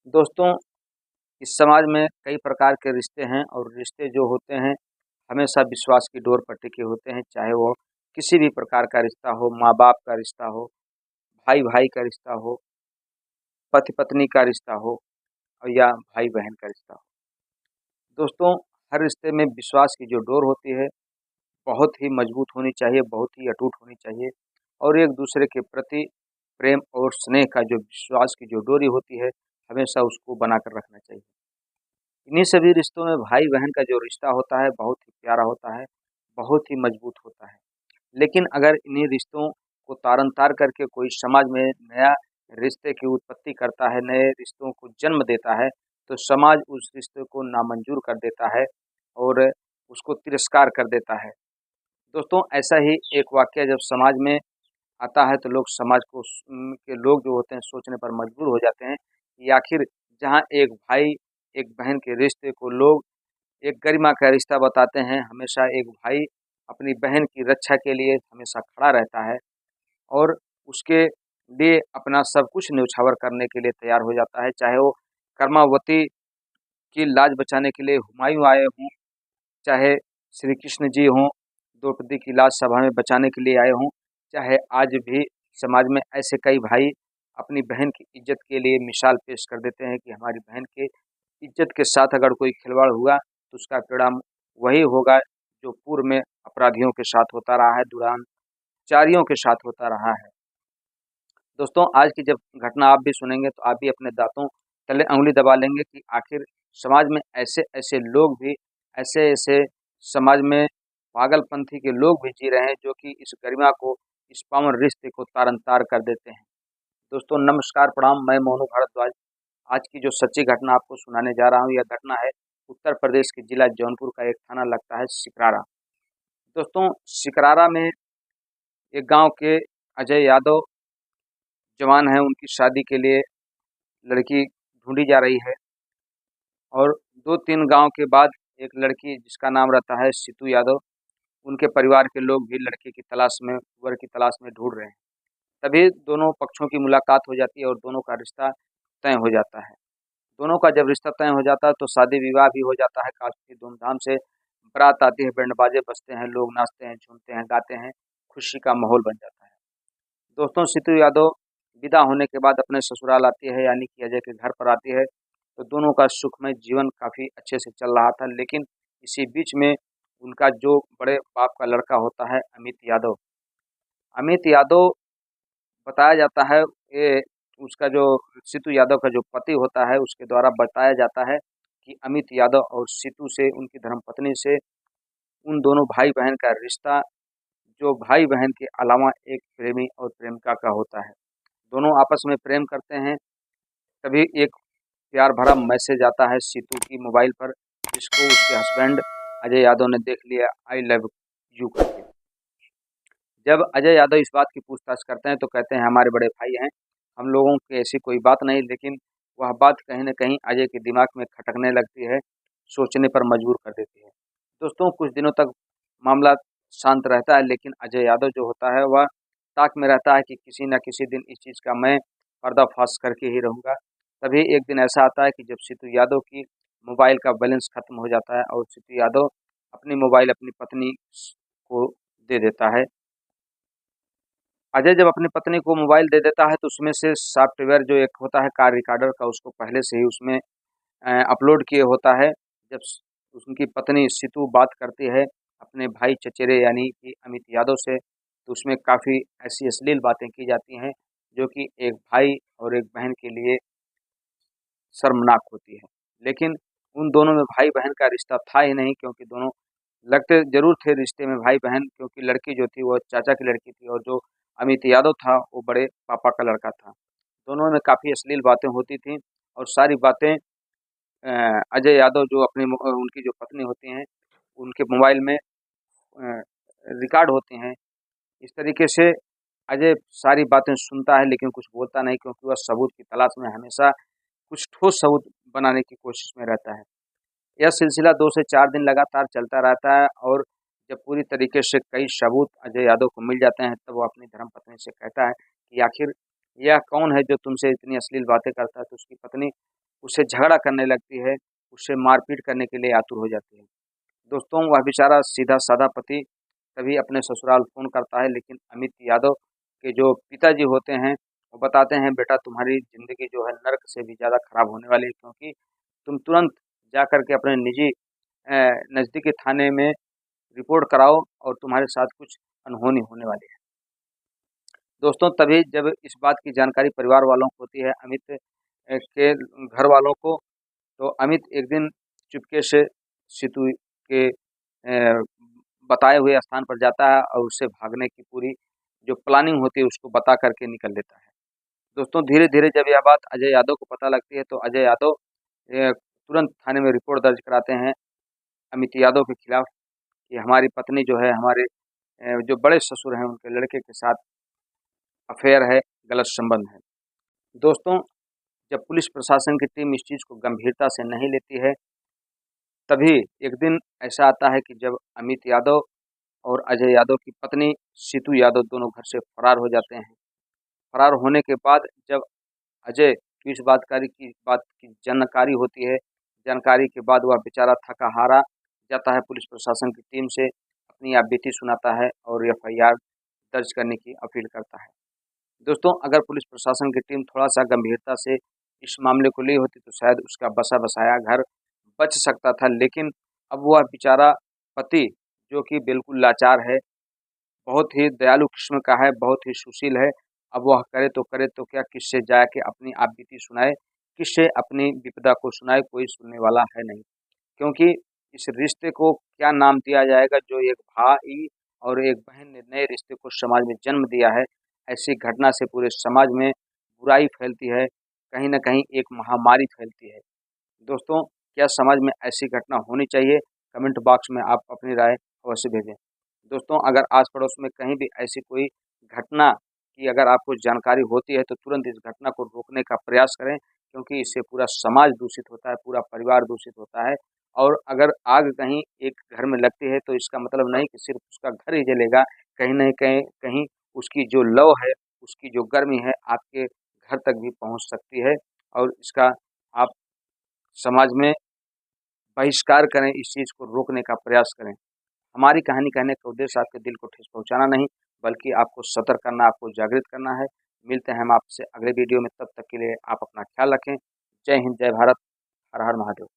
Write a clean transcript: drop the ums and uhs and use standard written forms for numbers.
दोस्तों, इस समाज में कई प्रकार के रिश्ते हैं और रिश्ते जो होते हैं हमेशा विश्वास की डोर पर टिके होते हैं। चाहे वो किसी भी प्रकार का रिश्ता हो, माँ बाप का रिश्ता हो, भाई भाई का रिश्ता हो, पति पत्नी का रिश्ता हो और या भाई बहन का रिश्ता हो। दोस्तों, हर रिश्ते में विश्वास की जो डोर होती है बहुत ही मजबूत होनी चाहिए, बहुत ही अटूट होनी चाहिए और एक दूसरे के प्रति प्रेम और स्नेह का जो विश्वास की जो डोरी होती है हमेशा उसको बनाकर रखना चाहिए। इन्हीं सभी रिश्तों में भाई-बहन का जो रिश्ता होता है बहुत ही प्यारा होता है, बहुत ही मजबूत होता है। लेकिन अगर इन्हीं रिश्तों को तारन-तार करके कोई समाज में नया रिश्ते की उत्पत्ति करता है, नए रिश्तों को जन्म देता है, तो समाज उस रिश्ते को नामंजूर कर देता है और उसको तिरस्कार कर देता है। दोस्तों, ऐसा ही एक वाक़या जब समाज में आता है तो लोग समाज को के लोग जो होते हैं सोचने पर मजबूर हो जाते हैं कि आखिर जहाँ एक भाई, एक बहन के रिश्ते को लोग एक गरिमा का रिश्ता बताते हैं, हमेशा एक भाई अपनी बहन की रक्षा के लिए हमेशा खड़ा रहता है और उसके लिए अपना सब कुछ न्योछावर करने के लिए तैयार हो जाता है। चाहे वो कर्मावती की लाज बचाने के लिए हुमायूँ आए हों, चाहे श्री कृष्ण जी हों, द्रौपदी की लाज सभा में बचाने के लिए आए हों, चाहे आज भी समाज में ऐसे कई भाई अपनी बहन की इज़्ज़त के लिए मिसाल पेश कर देते हैं कि हमारी बहन के इज़्ज़त के साथ अगर कोई खिलवाड़ हुआ तो उसका परिणाम वही होगा जो पूर्व में अपराधियों के साथ होता रहा है, दुराचारियों के साथ होता रहा है। दोस्तों, आज की जब घटना आप भी सुनेंगे तो आप भी अपने दाँतों तले उँगली दबा लेंगे कि आखिर समाज में ऐसे-ऐसे लोग भी ऐसे-ऐसे समाज में पागलपंथी के लोग भी जी रहे हैं जो कि इस गरिमा को, इस पावन रिश्ते को तारन-तार कर देते हैं। दोस्तों नमस्कार, प्रणाम, मैं मोनू भारद्वाज। आज की जो सच्ची घटना आपको सुनाने जा रहा हूँ, यह घटना है उत्तर प्रदेश के जिला जौनपुर का एक थाना लगता है सिकरारा। दोस्तों, सिकरारा में एक गाँव के अजय यादव जवान हैं, उनकी शादी के लिए लड़की ढूँढी जा रही है और 2-3 गाँव के बाद एक लड़की जिसका नाम रहता है सीतू यादव, उनके परिवार के लोग भी लड़के की तलाश में, वर की तलाश में ढूँढ रहे हैं। तभी दोनों पक्षों की मुलाकात हो जाती है और दोनों का रिश्ता तय हो जाता है। दोनों का जब रिश्ता तय हो जाता है तो शादी-विवाह भी हो जाता है काफ़ी धूमधाम से। बारात आती है, बैंड बाजे बजते हैं, लोग नाचते हैं, झूमते हैं, गाते हैं, खुशी का माहौल बन जाता है। दोस्तों, सीतू यादव विदा होने के बाद अपने ससुराल आती है यानी कि अजय के घर पर आती है, तो दोनों का सुखमय जीवन काफ़ी अच्छे से चल रहा था। लेकिन इसी बीच में उनका जो बड़े बाप का लड़का होता है अमित यादव बताया जाता है, ये उसका जो सीतू यादव का जो पति होता है उसके द्वारा बताया जाता है कि अमित यादव और सीतू से, उनकी धर्मपत्नी से, उन दोनों भाई-बहन का रिश्ता जो भाई-बहन के अलावा एक प्रेमी और प्रेमिका का होता है। दोनों आपस में प्रेम करते हैं, तभी एक प्यार भरा मैसेज आता है सीतू की मोबाइल पर, जिसको उसके हस्बैंड अजय यादव ने देख लिया, आई लव यू करके। जब अजय यादव इस बात की पूछताछ करते हैं तो कहते हैं हमारे बड़े भाई हैं, हम लोगों की ऐसी कोई बात नहीं, लेकिन वह बात कहीं न कहीं अजय के दिमाग में खटकने लगती है, सोचने पर मजबूर कर देती है। दोस्तों, कुछ दिनों तक मामला शांत रहता है लेकिन अजय यादव जो होता है वह ताक में रहता है कि किसी न किसी दिन इस चीज़ का मैं पर्दाफ़ाश करके ही रहूँगा। तभी एक दिन ऐसा आता है कि जब सीतू यादव की मोबाइल का बैलेंस खत्म हो जाता है और सीतू यादव अपनी मोबाइल अपनी पत्नी को दे देता है। अजय जब अपनी पत्नी को मोबाइल दे देता है तो उसमें से सॉफ्टवेयर जो एक होता है कार रिकॉर्डर का, उसको पहले से ही उसमें अपलोड किए होता है। जब उनकी पत्नी सीतू बात करती है अपने भाई चचेरे यानी कि अमित यादव से, तो उसमें काफ़ी ऐसी अश्लील बातें की जाती हैं जो कि एक भाई और एक बहन के लिए शर्मनाक होती है। लेकिन उन दोनों में भाई-बहन का रिश्ता था ही नहीं, क्योंकि दोनों लगते ज़रूर थे रिश्ते में भाई-बहन, क्योंकि लड़की जो थी वो चाचा की लड़की थी और जो अमित यादव था वो बड़े पापा का लड़का था। दोनों में काफ़ी अश्लील बातें होती थीं और सारी बातें अजय यादव जो उनकी जो पत्नी होती हैं, उनके मोबाइल में रिकॉर्ड होती हैं। इस तरीके से अजय सारी बातें सुनता है लेकिन कुछ बोलता नहीं, क्योंकि वह सबूत की तलाश में हमेशा कुछ ठोस सबूत बनाने की कोशिश में रहता है। यह सिलसिला 2 से 4 दिन लगातार चलता रहता है और जब पूरी तरीके से कई सबूत अजय यादव को मिल जाते हैं, तब वो अपनी धर्मपत्नी से कहता है कि आखिर यह कौन है जो तुमसे इतनी अश्लील बातें करता है? तो उसकी पत्नी उससे झगड़ा करने लगती है, उससे मारपीट करने के लिए आतुर हो जाती है। दोस्तों वह बेचारा सीधा साधा पति तभी अपने ससुराल फ़ोन करता है, लेकिन अमित यादव के जो पिताजी होते हैं वो बताते हैं, बेटा तुम्हारी ज़िंदगी जो है नर्क से भी ज़्यादा खराब होने वाली है, क्योंकि तुम तुरंत जा कर के अपने निजी नज़दीकी थाने में रिपोर्ट कराओ और तुम्हारे साथ कुछ अनहोनी होने वाली है। दोस्तों तभी जब इस बात की जानकारी परिवार वालों को होती है, अमित के घर वालों को, तो अमित एक दिन चुपके से सीतू के बताए हुए स्थान पर जाता है और उससे भागने की पूरी जो प्लानिंग होती है उसको बता करके निकल लेता है। दोस्तों धीरे-धीरे जब यह बात अजय यादव को पता लगती है तो अजय यादव तुरंत थाने में रिपोर्ट दर्ज कराते हैं अमित यादव के खिलाफ कि हमारी पत्नी जो है हमारे जो बड़े ससुर हैं उनके लड़के के साथ अफेयर है, गलत संबंध है। दोस्तों जब पुलिस प्रशासन की टीम इस चीज़ को गंभीरता से नहीं लेती है, तभी एक दिन ऐसा आता है कि जब अमित यादव और अजय यादव की पत्नी सीतू यादव दोनों घर से फरार हो जाते हैं। फरार होने के बाद जब अजय को इस बात की जानकारी होती है, जानकारी के बाद वह बेचारा थका-हारा जाता है पुलिस प्रशासन की टीम से, अपनी आपबीती सुनाता है और एफआईआर दर्ज करने की अपील करता है। दोस्तों अगर पुलिस प्रशासन की टीम थोड़ा-सा गंभीरता से इस मामले को ली होती तो शायद उसका बसा-बसाया घर बच सकता था, लेकिन अब वह बेचारा पति जो कि बिल्कुल लाचार है, बहुत ही दयालु किस्म का है, बहुत ही सुशील है। अब वह करे तो क्या, किससे जाके अपनी आपबीती सुनाए, किससे अपनी विपदा को सुनाए, कोई सुनने वाला है नहीं। क्योंकि इस रिश्ते को क्या नाम दिया जाएगा जो एक भाई और एक बहन ने नए रिश्ते को समाज में जन्म दिया है, ऐसी घटना से पूरे समाज में बुराई फैलती है, कहीं न कहीं एक महामारी फैलती है। दोस्तों क्या समाज में ऐसी घटना होनी चाहिए? कमेंट बॉक्स में आप अपनी राय अवश्य भेजें। दोस्तों अगर आस-पड़ोस में कहीं भी ऐसी कोई घटना की अगर आपको जानकारी होती है तो तुरंत इस घटना को रोकने का प्रयास करें, क्योंकि इससे पूरा समाज दूषित होता है, पूरा परिवार दूषित होता है। और अगर आग कहीं एक घर में लगती है तो इसका मतलब नहीं कि सिर्फ उसका घर ही जलेगा, कहीं न कहीं उसकी जो लौ है, उसकी जो गर्मी है आपके घर तक भी पहुँच सकती है और इसका आप समाज में बहिष्कार करें, इस चीज़ को रोकने का प्रयास करें। हमारी कहानी कहने का उद्देश्य आपके दिल को ठेस पहुँचाना नहीं, बल्कि आपको सतर्क करना, आपको जागृत करना है। मिलते हैं हम आपसे अगले वीडियो में, तब तक के लिए आप अपना ख्याल रखें। जय हिंद, जय भारत, हर हर महादेव।